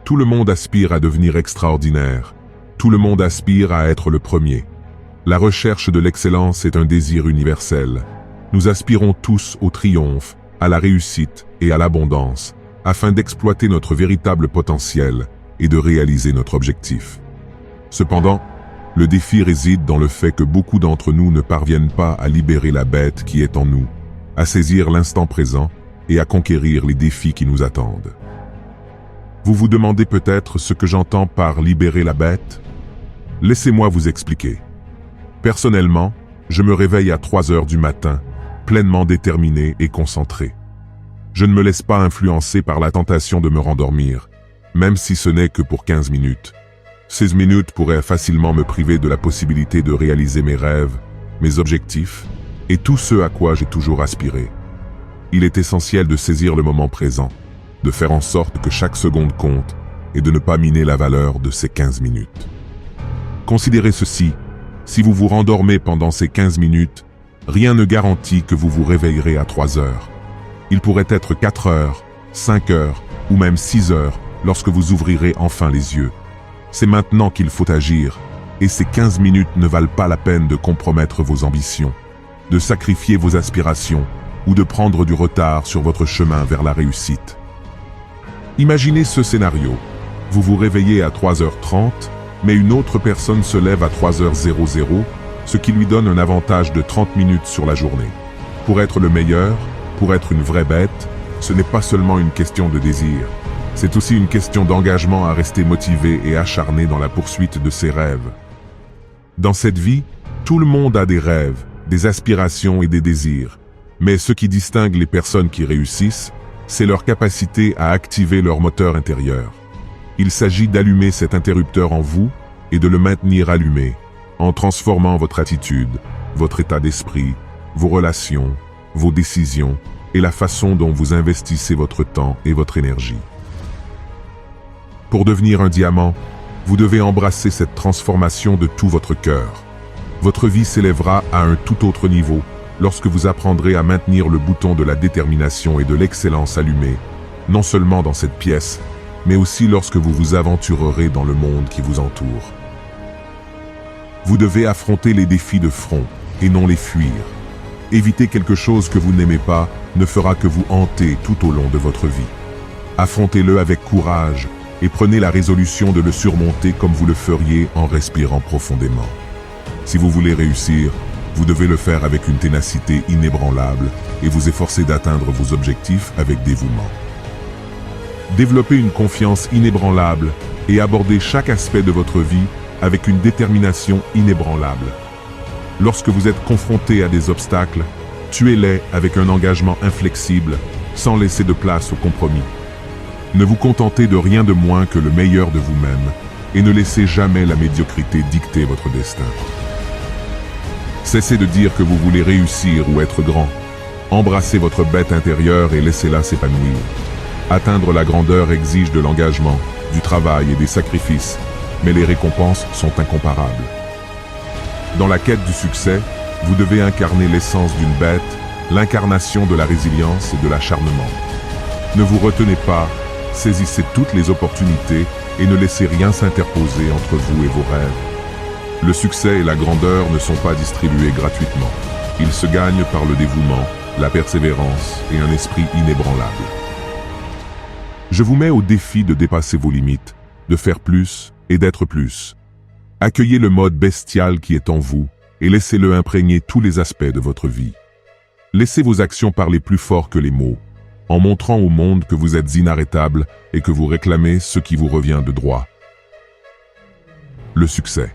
Tout le monde aspire à devenir extraordinaire. Tout le monde aspire à être le premier. La recherche de l'excellence est un désir universel. Nous aspirons tous au triomphe, à la réussite et à l'abondance, afin d'exploiter notre véritable potentiel et de réaliser notre objectif. Cependant, le défi réside dans le fait que beaucoup d'entre nous ne parviennent pas à libérer la bête qui est en nous, à saisir l'instant présent et à conquérir les défis qui nous attendent. Vous vous demandez peut-être ce que j'entends par libérer la bête? Laissez-moi vous expliquer. Personnellement, je me réveille à 3 heures du matin, pleinement déterminé et concentré. Je ne me laisse pas influencer par la tentation de me rendormir, même si ce n'est que pour 15 minutes. 16 minutes pourraient facilement me priver de la possibilité de réaliser mes rêves, mes objectifs et tout ce à quoi j'ai toujours aspiré. Il est essentiel de saisir le moment présent, de faire en sorte que chaque seconde compte et de ne pas miner la valeur de ces 15 minutes. Considérez ceci, si vous vous rendormez pendant ces 15 minutes, rien ne garantit que vous vous réveillerez à 3 heures. Il pourrait être 4 heures, 5 heures ou même 6 heures lorsque vous ouvrirez enfin les yeux. C'est maintenant qu'il faut agir, et ces 15 minutes ne valent pas la peine de compromettre vos ambitions, de sacrifier vos aspirations ou de prendre du retard sur votre chemin vers la réussite. Imaginez ce scénario. Vous vous réveillez à 3h30, mais une autre personne se lève à 3h00, ce qui lui donne un avantage de 30 minutes sur la journée. Pour être le meilleur, pour être une vraie bête, ce n'est pas seulement une question de désir. C'est aussi une question d'engagement à rester motivé et acharné dans la poursuite de ses rêves. Dans cette vie, tout le monde a des rêves, des aspirations et des désirs. Mais ce qui distingue les personnes qui réussissent, c'est leur capacité à activer leur moteur intérieur. Il s'agit d'allumer cet interrupteur en vous et de le maintenir allumé, en transformant votre attitude, votre état d'esprit, vos relations, vos décisions et la façon dont vous investissez votre temps et votre énergie. Pour devenir un diamant, vous devez embrasser cette transformation de tout votre cœur. Votre vie s'élèvera à un tout autre niveau lorsque vous apprendrez à maintenir le bouton de la détermination et de l'excellence allumé, non seulement dans cette pièce, mais aussi lorsque vous vous aventurerez dans le monde qui vous entoure. Vous devez affronter les défis de front et non les fuir. Éviter quelque chose que vous n'aimez pas ne fera que vous hanter tout au long de votre vie. Affrontez-le avec courage et prenez la résolution de le surmonter comme vous le feriez en respirant profondément. Si vous voulez réussir, vous devez le faire avec une ténacité inébranlable et vous efforcer d'atteindre vos objectifs avec dévouement. Développez une confiance inébranlable et abordez chaque aspect de votre vie avec une détermination inébranlable. Lorsque vous êtes confronté à des obstacles, tuez-les avec un engagement inflexible, sans laisser de place au compromis. Ne vous contentez de rien de moins que le meilleur de vous-même et ne laissez jamais la médiocrité dicter votre destin. Cessez de dire que vous voulez réussir ou être grand. Embrassez votre bête intérieure et laissez-la s'épanouir. Atteindre la grandeur exige de l'engagement, du travail et des sacrifices, mais les récompenses sont incomparables. Dans la quête du succès, vous devez incarner l'essence d'une bête, l'incarnation de la résilience et de l'acharnement. Ne vous retenez pas, saisissez toutes les opportunités et ne laissez rien s'interposer entre vous et vos rêves. Le succès et la grandeur ne sont pas distribués gratuitement. Ils se gagnent par le dévouement, la persévérance et un esprit inébranlable. Je vous mets au défi de dépasser vos limites, de faire plus et d'être plus. Accueillez le mode bestial qui est en vous et laissez-le imprégner tous les aspects de votre vie. Laissez vos actions parler plus fort que les mots, en montrant au monde que vous êtes inarrêtable et que vous réclamez ce qui vous revient de droit. Le succès.